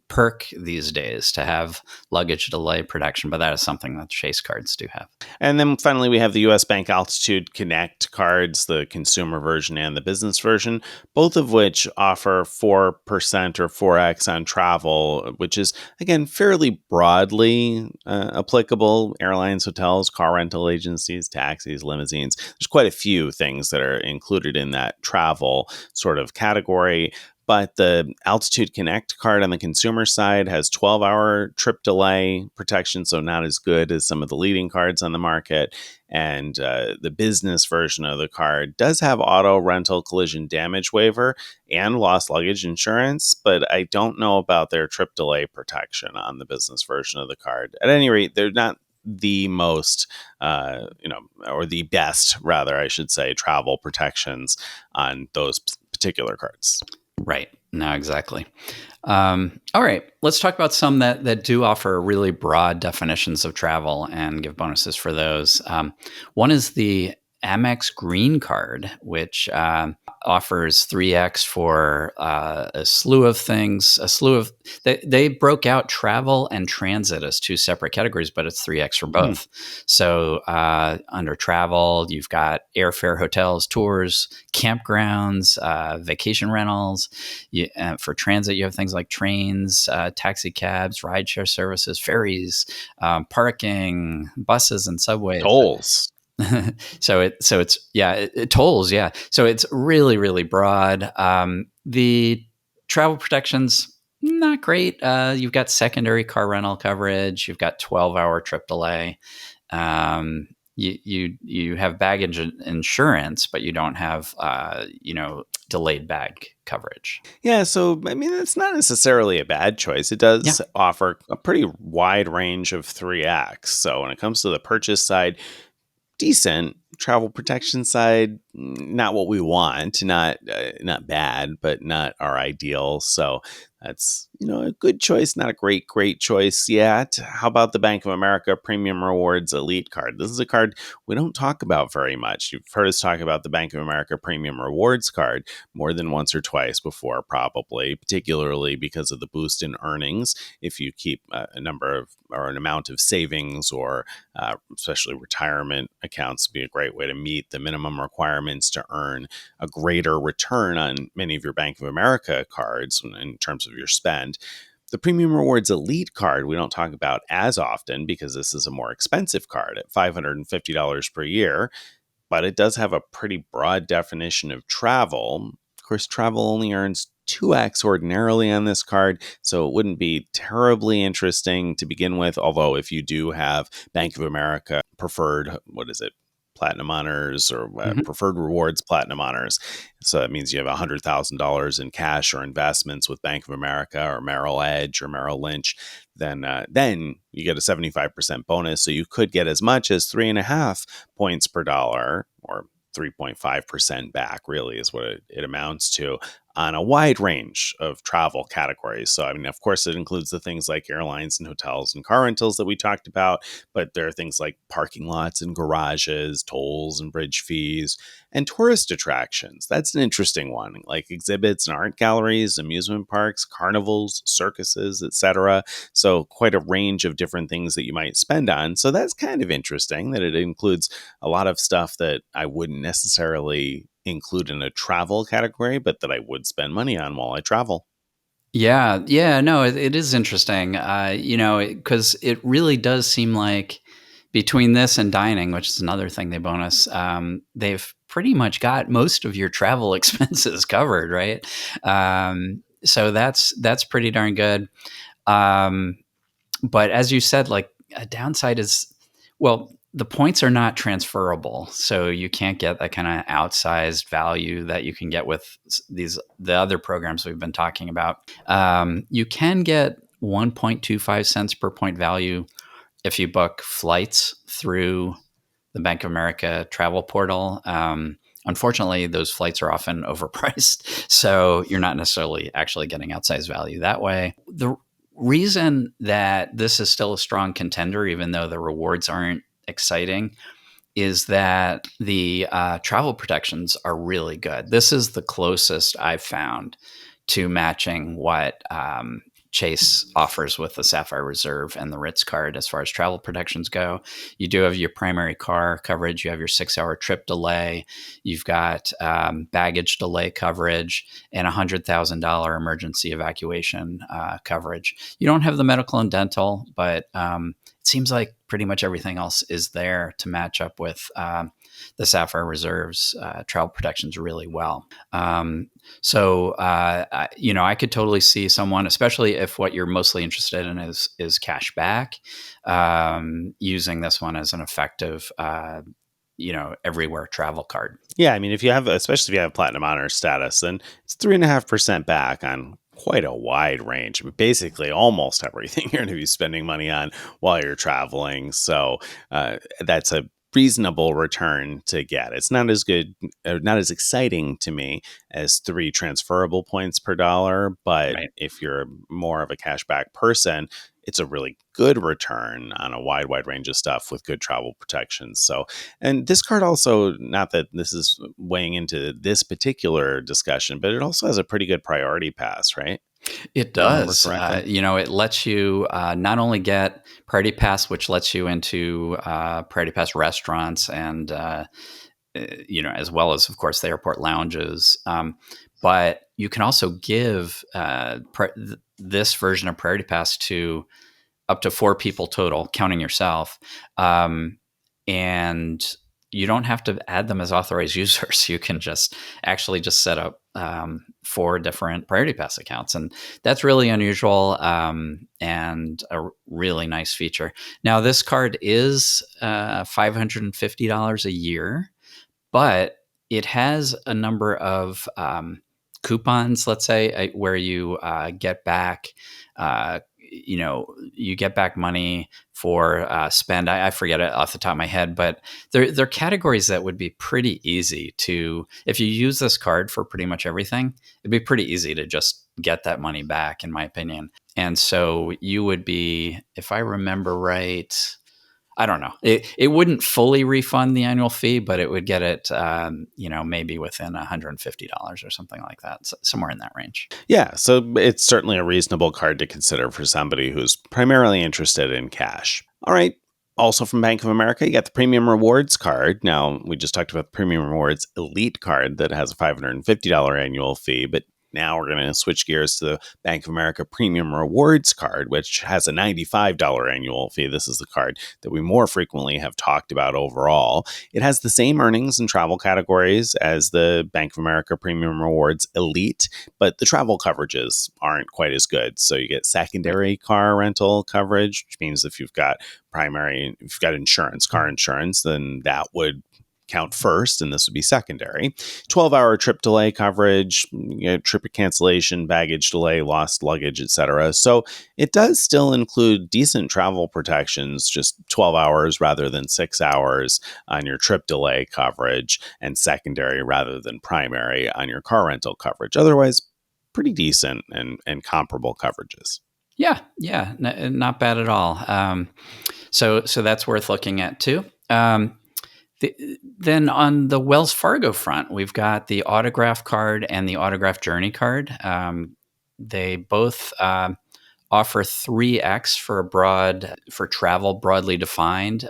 S1: perk these days to have luggage delay protection, but that is something that Chase cards do have.
S2: And then finally, we have the US Bank Altitude Connect cards, the consumer version and the business version, both of which offer 4% or 4x on travel, which is, again, fairly broadly applicable. Airlines, hotels, car rental agencies, taxis, limousines. There's quite a few things that are included in that travel sort of category. But the Altitude Connect card on the consumer side has 12-hour trip delay protection, so not as good as some of the leading cards on the market. And the business version of the card does have auto rental collision damage waiver and lost luggage insurance, but I don't know about their trip delay protection on the business version of the card. At any rate, they're not the most, or the best, rather, I should say, travel protections on those particular cards.
S1: Right. No, exactly. All right. Let's talk about some that do offer really broad definitions of travel and give bonuses for those. One is the Amex Green Card, which offers 3x for a slew of things. They broke out travel and transit as two separate categories, but it's 3x for both. So under travel, you've got airfare, hotels, tours, campgrounds, vacation rentals. For transit, you have things like trains, taxi cabs, rideshare services, ferries, parking, buses, and subways.
S2: Tolls.
S1: It tolls. Yeah. So it's really, really broad. The travel protections, not great. You've got secondary car rental coverage. You've got 12-hour trip delay. You have baggage insurance, but you don't have delayed bag coverage.
S2: Yeah, so I mean, it's not necessarily a bad choice. It does offer a pretty wide range of 3x. So when it comes to the purchase side, decent. Travel protection side, not what we want. Not bad, but not our ideal. So that's a good choice, not a great choice yet. How about the Bank of America Premium Rewards Elite card? This is a card we don't talk about very much. You've heard us talk about the Bank of America Premium Rewards card more than once or twice before, probably, particularly because of the boost in earnings. If you keep an amount of savings or especially retirement accounts, be a great way to meet the minimum requirements to earn a greater return on many of your Bank of America cards in terms of your spend. The Premium Rewards Elite card we don't talk about as often because this is a more expensive card at $550 per year, but it does have a pretty broad definition of travel. Of course, travel only earns 2x ordinarily on this card, so it wouldn't be terribly interesting to begin with. Although, if you do have Bank of America preferred, Platinum Honors or Preferred Rewards Platinum Honors. So that means you have $100,000 in cash or investments with Bank of America or Merrill Edge or Merrill Lynch. Then you get a 75% bonus. So you could get as much as 3.5 points per dollar, or 3.5% back, really, is what it amounts to on a wide range of travel categories. So, I mean, of course, it includes the things like airlines and hotels and car rentals that we talked about, but there are things like parking lots and garages, tolls and bridge fees, and tourist attractions. That's an interesting one, like exhibits and art galleries, amusement parks, carnivals, circuses, etc. So, quite a range of different things that you might spend on. So, that's kind of interesting that it includes a lot of stuff that I wouldn't necessarily include in a travel category, but that I would spend money on while I travel.
S1: Yeah, yeah, no, it is interesting. Because it really does seem like between this and dining, which is another thing they bonus, they've pretty much got most of your travel expenses covered, right? So that's pretty darn good. Um, but as you said, like a downside is, well, the points are not transferable, so you can't get that kind of outsized value that you can get with the other programs we've been talking about. You can get 1.25 cents per point value if you book flights through the Bank of America travel portal. Unfortunately, those flights are often overpriced, so you're not necessarily actually getting outsized value that way. The reason that this is still a strong contender, even though the rewards aren't exciting, is that the travel protections are really good. This is the closest I've found to matching what Chase offers with the Sapphire Reserve and the Ritz card as far as travel protections go. You do have your primary car coverage. You have your 6-hour trip delay. You've got baggage delay coverage and $100,000 emergency evacuation coverage. You don't have the medical and dental, but it seems like pretty much everything else is there to match up with the Sapphire Reserve's travel protections really well. I could totally see someone, especially if what you're mostly interested in is cash back, using this one as an effective, everywhere travel card.
S2: Yeah, I mean, if you have, especially if you have platinum honor status, then it's 3.5% back on quite a wide range. I mean, basically, almost everything you're going to be spending money on while you're traveling. So that's a reasonable return to get. It's not as good, not as exciting to me as 3 transferable points per dollar. But
S1: Right.
S2: if you're more of a cashback person, it's a really good return on a wide range of stuff with good travel protections. So, and this card also, not that this is weighing into this particular discussion, but it also has a pretty good priority pass, right?
S1: It
S2: If I remember
S1: does.
S2: correctly.
S1: It lets you not only get Priority Pass, which lets you into Priority Pass restaurants and as well as, of course, the airport lounges. But you can also give this version of Priority Pass to up to 4 people total, counting yourself. And you don't have to add them as authorized users. You can just set up 4 different Priority Pass accounts. And that's really unusual and a really nice feature. Now, this card is $550 a year, but it has a number of coupons, let's say, where you get back, you get back money for spend. I forget it off the top of my head, but they're categories that would be pretty easy to, if you use this card for pretty much everything, it'd be pretty easy to just get that money back, in my opinion. And so you would be, if I remember right, I don't know. It wouldn't fully refund the annual fee, but it would get it, maybe within $150 or something like that, somewhere in that range.
S2: Yeah, so it's certainly a reasonable card to consider for somebody who's primarily interested in cash. All right. Also from Bank of America, you got the Premium Rewards card. Now, we just talked about the Premium Rewards Elite card that has a $550 annual fee, but now we're going to switch gears to the Bank of America Premium Rewards card, which has a $95 annual fee. This is the card that we more frequently have talked about overall. It has the same earnings and travel categories as the Bank of America Premium Rewards Elite, but the travel coverages aren't quite as good. So you get
S1: Right.
S2: secondary car rental coverage, which means if you've got insurance, car insurance, then that would count first, and this would be secondary. 12-hour trip delay coverage, trip cancellation, baggage delay, lost luggage, etc. So it does still include decent travel protections, just 12 hours rather than 6 hours on your trip delay coverage, and secondary rather than primary on your car rental coverage. Otherwise, pretty decent and comparable coverages.
S1: Yeah, not bad at all. So that's worth looking at too. Then on the Wells Fargo front, we've got the Autograph Card and the Autograph Journey Card. They both offer 3x for travel broadly defined.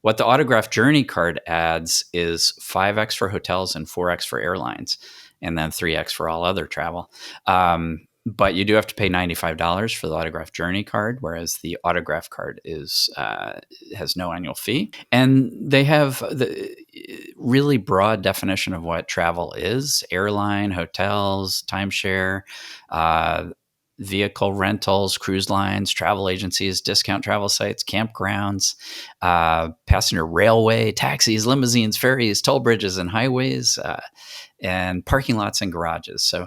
S1: What the Autograph Journey Card adds is 5x for hotels and 4x for airlines, and then 3x for all other travel. But you do have to pay $95 for the Autograph Journey Card, whereas the Autograph Card has no annual fee. And they have the really broad definition of what travel is: airline, hotels, timeshare, vehicle rentals, cruise lines, travel agencies, discount travel sites, campgrounds, passenger railway, taxis, limousines, ferries, toll bridges, and highways, and parking lots and garages. So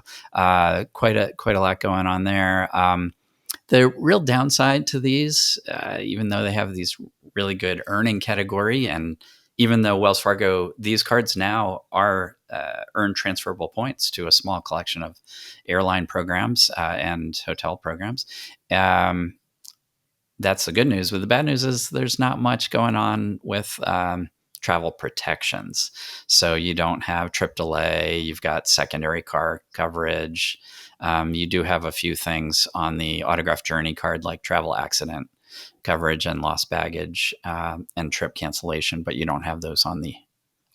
S1: quite a lot going on there. The real downside to these, even though they have these really good earning category, and even though Wells Fargo, these cards now are earn transferable points to a small collection of airline programs and hotel programs. That's the good news. But the bad news is there's not much going on with travel protections. So you don't have trip delay. You've got secondary car coverage. You do have a few things on the Autograph Journey Card, like travel accident coverage and lost baggage and trip cancellation, but you don't have those on the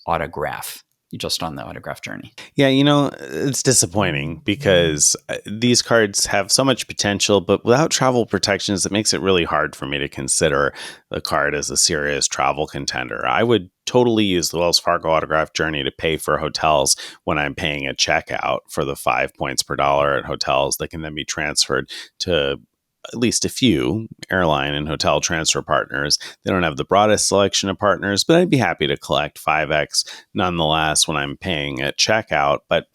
S1: Autograph. You just on the Autograph Journey.
S2: Yeah, it's disappointing because these cards have so much potential, but without travel protections, it makes it really hard for me to consider the card as a serious travel contender. I would totally use the Wells Fargo Autograph Journey to pay for hotels when I'm paying at checkout for the 5 points per dollar at hotels that can then be transferred to at least a few airline and hotel transfer partners. They don't have the broadest selection of partners, but I'd be happy to collect 5x nonetheless when I'm paying at checkout. But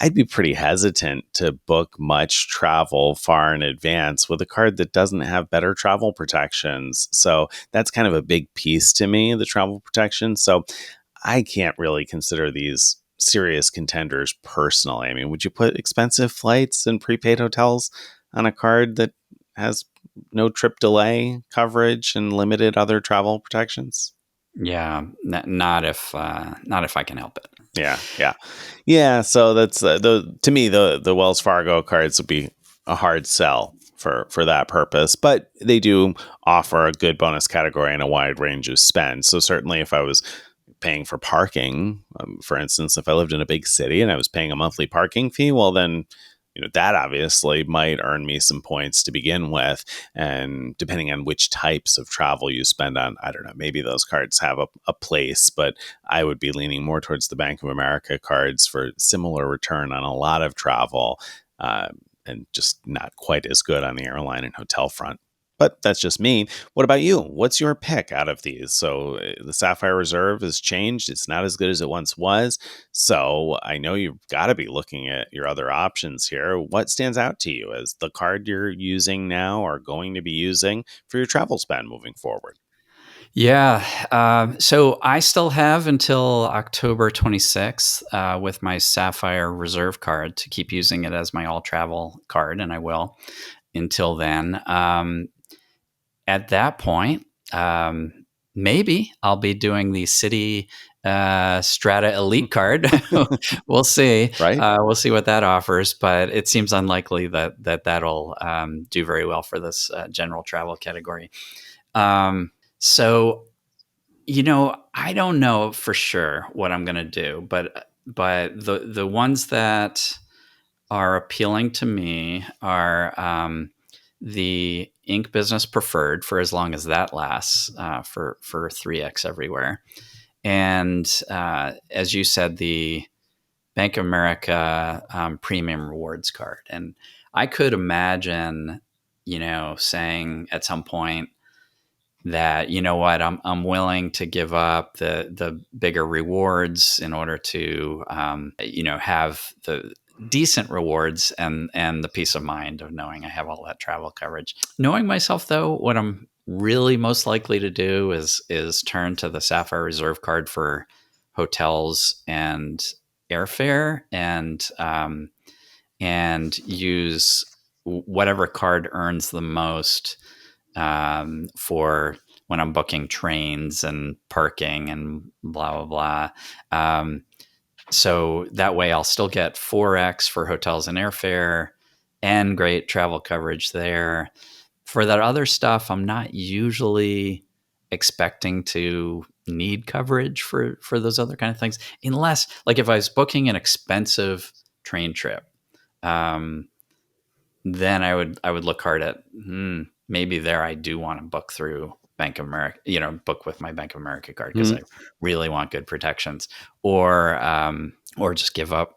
S2: I'd be pretty hesitant to book much travel far in advance with a card that doesn't have better travel protections. So that's kind of a big piece to me, the travel protection. So I can't really consider these serious contenders personally. I mean, would you put expensive flights and prepaid hotels on a card that has no trip delay coverage and limited other travel protections?
S1: Yeah, not if I can help it.
S2: Yeah. So that's to me the Wells Fargo cards would be a hard sell for that purpose, but they do offer a good bonus category and a wide range of spend. So certainly, if I was paying for parking, for instance, if I lived in a big city and I was paying a monthly parking fee, well then, that obviously might earn me some points to begin with. And depending on which types of travel you spend on, I don't know, maybe those cards have a place, but I would be leaning more towards the Bank of America cards for similar return on a lot of travel, and just not quite as good on the airline and hotel front. But that's just me. What about you? What's your pick out of these? So the Sapphire Reserve has changed. It's not as good as it once was. So I know you've got to be looking at your other options here. What stands out to you as the card you're using now or going to be using for your travel spend moving forward?
S1: Yeah. So I still have until October 26th with my Sapphire Reserve Card to keep using it as my all travel card, and I will until then. At that point, maybe I'll be doing the Citi Strata Elite card. We'll see.
S2: Right?
S1: We'll see what that offers, but it seems unlikely that'll do very well for this general travel category. So, I don't know for sure what I'm going to do, but the ones that are appealing to me are the Ink Business Preferred for as long as that lasts for 3x everywhere. And as you said, the Bank of America Premium Rewards Card. And I could imagine, saying at some point, that, you know what, I'm willing to give up the bigger rewards in order to have the decent rewards and the peace of mind of knowing I have all that travel coverage. Knowing myself, though, what I'm really most likely to do is turn to the Sapphire Reserve Card for hotels and airfare, and use whatever card earns the most for when I'm booking trains and parking and blah, blah, blah. So that way I'll still get 4x for hotels and airfare and great travel coverage there. For that other stuff, I'm not usually expecting to need coverage for those other kind of things, unless, like, if I was booking an expensive train trip, um, then I would look hard at maybe there I do want to book through Bank of America, book with my Bank of America card because I really want good protections, or just give up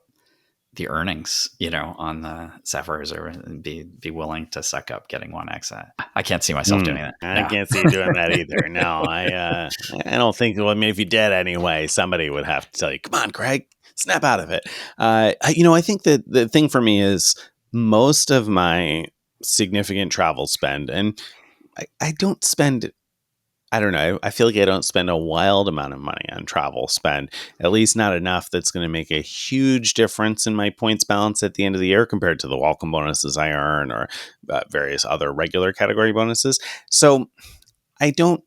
S1: the earnings, on the Sapphire Reserve and be willing to suck up getting 1x. I can't see myself doing that.
S2: I
S1: No.
S2: can't see you doing that either. No, I don't think. Well, I mean, if you did anyway, somebody would have to tell you, "Come on, Craig, snap out of it." I think that the thing for me is most of my significant travel spend, and I don't spend. I don't know. I feel like I don't spend a wild amount of money on travel spend, at least not enough that's going to make a huge difference in my points balance at the end of the year compared to the welcome bonuses I earn or various other regular category bonuses. So I don't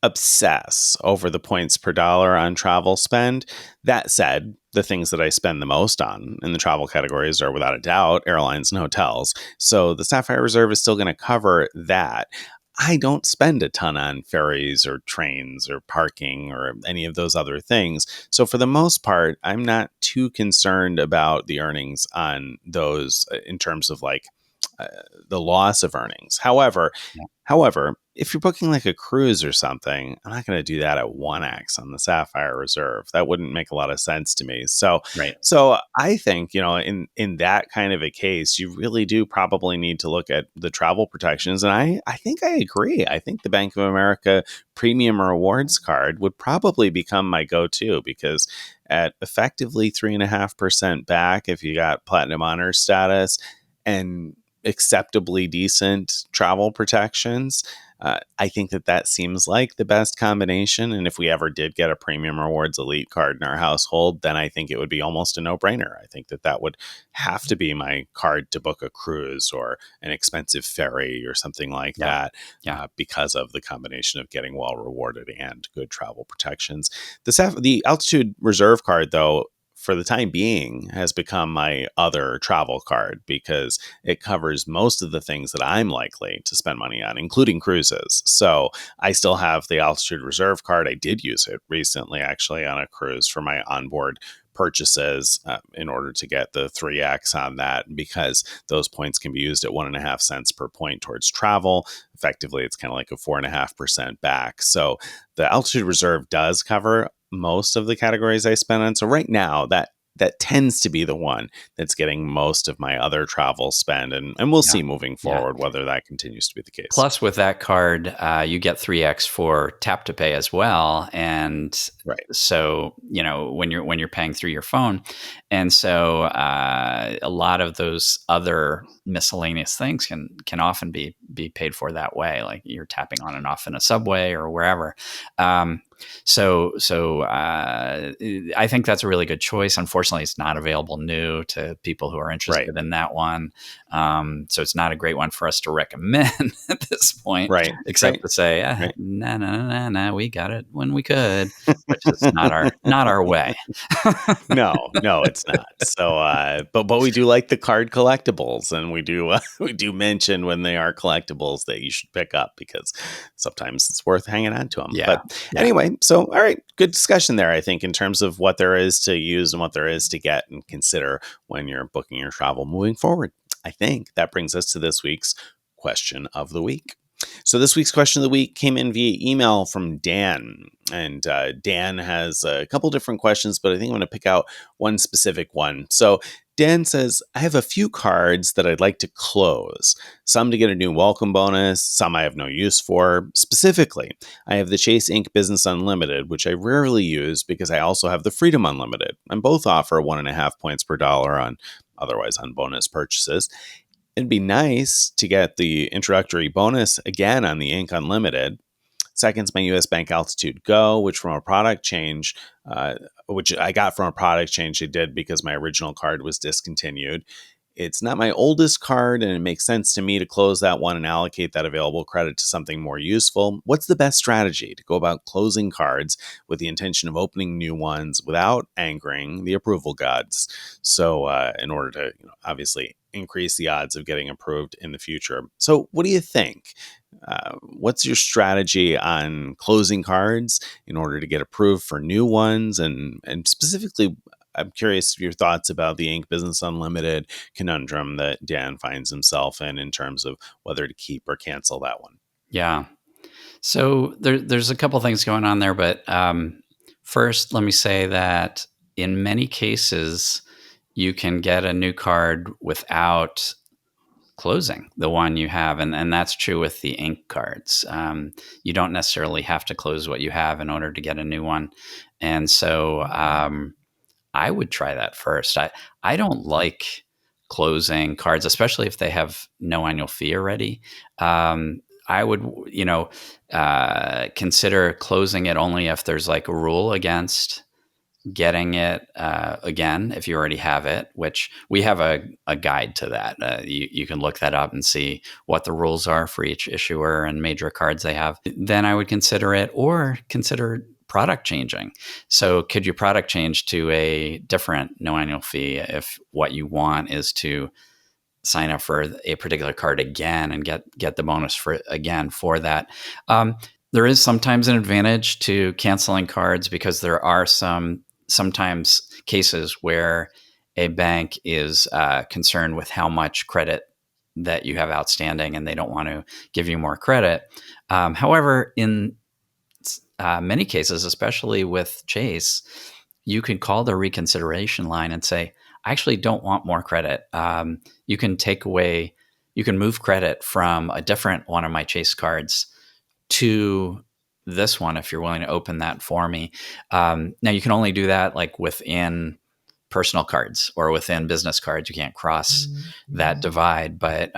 S2: obsess over the points per dollar on travel spend. That said, the things that I spend the most on in the travel categories are without a doubt airlines and hotels. So the Sapphire Reserve is still going to cover that. I don't spend a ton on ferries or trains or parking or any of those other things. So for the most part, I'm not too concerned about the earnings on those in terms of like uh, the loss of earnings. However, if you're booking like a cruise or something, I'm not going to do that at 1x on the Sapphire Reserve. That wouldn't make a lot of sense to me. So,
S1: Right.
S2: so I think, in that kind of a case, you really do probably need to look at the travel protections. And I think I agree. I think the Bank of America Premium Rewards card would probably become my go-to because at effectively 3.5% back, if you got Platinum Honor status and acceptably decent travel protections, I think that seems like the best combination. And if we ever did get a Premium Rewards Elite card in our household, then I think it would be almost a no-brainer. I think that would have to be my card to book a cruise or an expensive ferry or something like
S1: Yeah.
S2: that,
S1: Yeah.
S2: because of the combination of getting well rewarded and good the protections. The Altitude Reserve card, though, for the time being, has become my other travel card because it covers most of the things that I'm likely to spend money on, including cruises. So I still have the Altitude Reserve card. I did use it recently, actually, on a cruise for my onboard purchases in order to get the 3x on that, because those points can be used at 1.5 cents per point towards travel. Effectively, it's kind of like a 4.5% back. So the Altitude Reserve does cover most of the categories I spend on. So right now, that tends to be the one that's getting most of my other travel spend. And we'll
S1: Yeah.
S2: see moving
S1: Yeah.
S2: forward whether that continues to be the case.
S1: Plus, with that card, you get 3x for tap to pay as well, and
S2: Right.
S1: so when you're paying through your phone, and so a lot of those other miscellaneous things can often be paid for that way, like you're tapping on and off in a subway or wherever. So I think that's a really good choice. Unfortunately, it's not available new to people who are interested in that one. So it's not a great one for us to recommend at this point, except to say, nah, we got it when we could, which is not our way.
S2: No, it's not. So, but we do like the card collectibles, and we do mention when they are collectibles that you should pick up because sometimes it's worth hanging on to them.
S1: Yeah.
S2: But anyway, so all right, good discussion there. I think in terms of what there is to use and what there is to get and consider when you're booking your travel moving forward. I think that brings us to this week's question of the week. So this week's question of the week came in via email from Dan. And Dan has a couple different questions, but I think I'm going to pick out one specific one. So Dan says, I have a few cards that I'd like to close, some to get a new welcome bonus, some I have no use for. Specifically, I have the Chase Inc. Business Unlimited, which I rarely use because I also have the Freedom Unlimited, and both offer 1.5 points per dollar on otherwise on bonus purchases. It'd be nice to get the introductory bonus again on the Inc. Unlimited. Second's my US Bank Altitude Go, which I got from a product change they did because my original card was discontinued. It's not my oldest card, and it makes sense to me to close that one and allocate that available credit to something more useful. What's the best strategy to go about closing cards with the intention of opening new ones without angering the approval gods? So, in order to obviously increase the odds of getting approved in the future. So, what do you think? What's your strategy on closing cards in order to get approved for new ones? And specifically, I'm curious your thoughts about the Inc. Business Unlimited conundrum that Dan finds himself in terms of whether to keep or cancel that one.
S1: Yeah. So there's a couple things going on there, but first, let me say that in many cases, you can get a new card without closing the one you have, and that's true with the ink cards. You don't necessarily have to close what you have in order to get a new one, and so I would try that first. I don't like closing cards, especially if they have no annual fee already. I would, consider closing it only if there's like a rule against getting it again if you already have it, which we have a guide to that. You can look that up and see what the rules are for each issuer and major cards they have. Then I would consider it, or consider product changing. So could you product change to a different no annual fee if what you want is to sign up for a particular card again and get the bonus for again for that. There is sometimes an advantage to canceling cards because there are sometimes cases where a bank is concerned with how much credit that you have outstanding and they don't want to give you more credit. However, in many cases, especially with Chase, you can call the reconsideration line and say, I actually don't want more credit. You can move credit from a different one of my Chase cards to this one if you're willing to open that for me. Now, you can only do that like within personal cards or within business cards. You can't cross that divide, but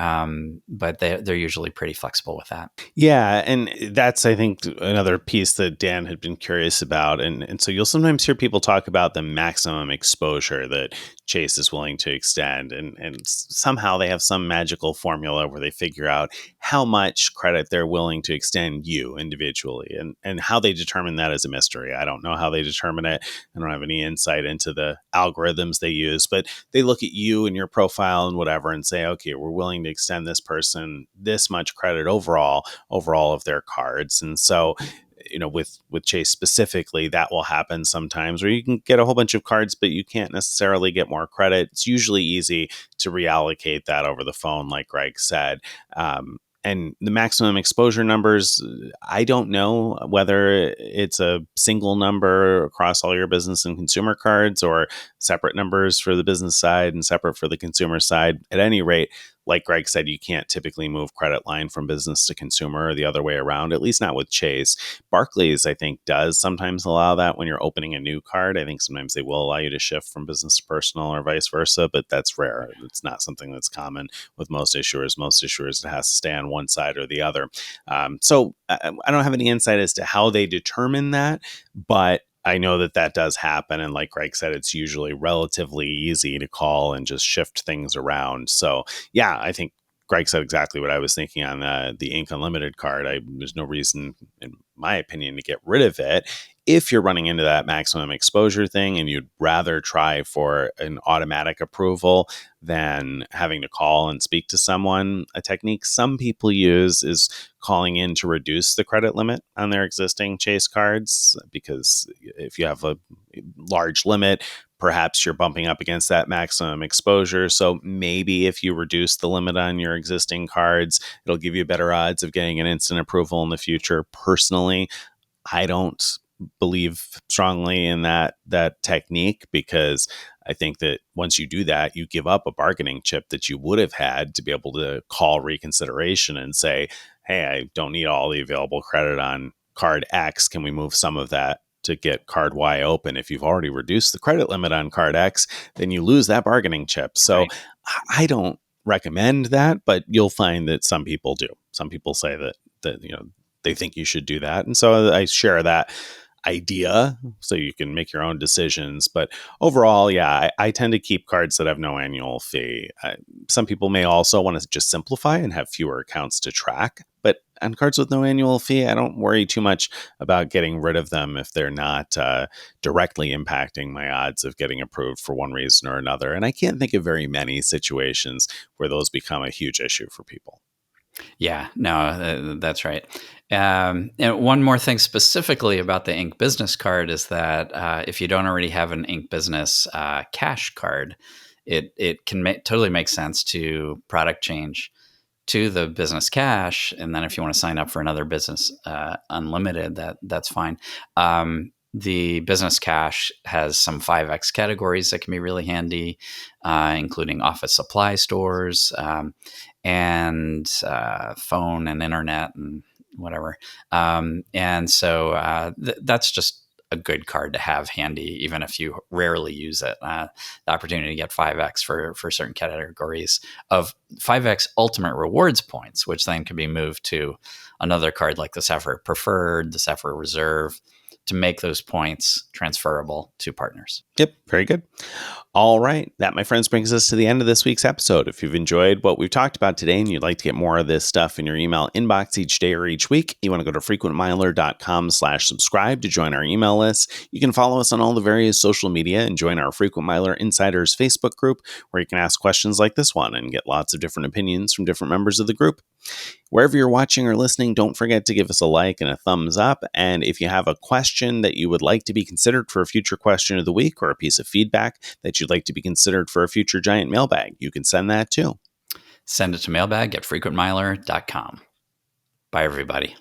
S1: they're usually pretty flexible with that.
S2: Yeah, and that's, I think, another piece that Dan had been curious about. And so you'll sometimes hear people talk about the maximum exposure that Chase is willing to extend. And somehow they have some magical formula where they figure out how much credit they're willing to extend you individually. And how they determine that is a mystery. I don't know how they determine it. I don't have any insight into the algorithms they use, but they look at you and your profile and whatever and say, okay, we're willing to extend this person this much credit overall of their cards. And so, with Chase specifically, that will happen sometimes where you can get a whole bunch of cards, but you can't necessarily get more credit. It's usually easy to reallocate that over the phone, like Greg said. And the maximum exposure numbers, I don't know whether it's a single number across all your business and consumer cards or separate numbers for the business side and separate for the consumer side. At any rate, like Greg said, you can't typically move credit line from business to consumer or the other way around, at least not with Chase. Barclays, I think, does sometimes allow that when you're opening a new card. I think sometimes they will allow you to shift from business to personal or vice versa, but that's rare. It's not something that's common with most issuers. Most issuers, it has to stay on one side or the other. So I don't have any insight as to how they determine that, but I know that does happen. And like Greg said, it's usually relatively easy to call and just shift things around. So yeah, I think Greg said exactly what I was thinking on the Inc. Unlimited card. There's no reason, in my opinion, to get rid of it. If you're running into that maximum exposure thing and you'd rather try for an automatic approval than having to call and speak to someone, a technique some people use is calling in to reduce the credit limit on their existing Chase cards, because if you have a large limit, perhaps you're bumping up against that maximum exposure. So maybe if you reduce the limit on your existing cards, it'll give you better odds of getting an instant approval in the future. Personally, I don't believe strongly in that technique, because I think that once you do that, you give up a bargaining chip that you would have had to be able to call reconsideration and say, hey, I don't need all the available credit on card X. Can we move some of that to get card Y open? If you've already reduced the credit limit on card X, then you lose that bargaining chip. So
S1: Right.
S2: I don't recommend that, but you'll find that some people do. Some people say that they think you should do that. And so I share that idea so you can make your own decisions. But overall, yeah, I tend to keep cards that have no annual fee. Some people may also want to just simplify and have fewer accounts to track. But on cards with no annual fee, I don't worry too much about getting rid of them if they're not directly impacting my odds of getting approved for one reason or another. And I can't think of very many situations where those become a huge issue for people.
S1: Yeah, no, that's right. And one more thing specifically about the Ink Business card is that if you don't already have an Ink Business cash card, it can totally make sense to product change to the business cash, and then if you want to sign up for another business unlimited, that's fine. The business cash has some 5X categories that can be really handy, including office supply stores, and phone and internet and whatever. And so that's just a good card to have handy, even if you rarely use it. The opportunity to get 5X for certain categories of 5X ultimate rewards points, which then can be moved to another card like the Sapphire Preferred, the Sapphire Reserve, to make those points transferable to partners.
S2: Yep, very good. All right. That, my friends, brings us to the end of this week's episode. If you've enjoyed what we've talked about today and you'd like to get more of this stuff in your email inbox each day or each week, you want to go to frequentmiler.com/subscribe to join our email list. You can follow us on all the various social media and join our Frequent Miler Insiders Facebook group, where you can ask questions like this one and get lots of different opinions from different members of the group. Wherever you're watching or listening, don't forget to give us a like and a thumbs up. And if you have a question that you would like to be considered for a future question of the week, or a piece of feedback that you'd like to be considered for a future giant mailbag, you can send that too.
S1: Send it to mailbag@frequentmiler.com. Bye, everybody.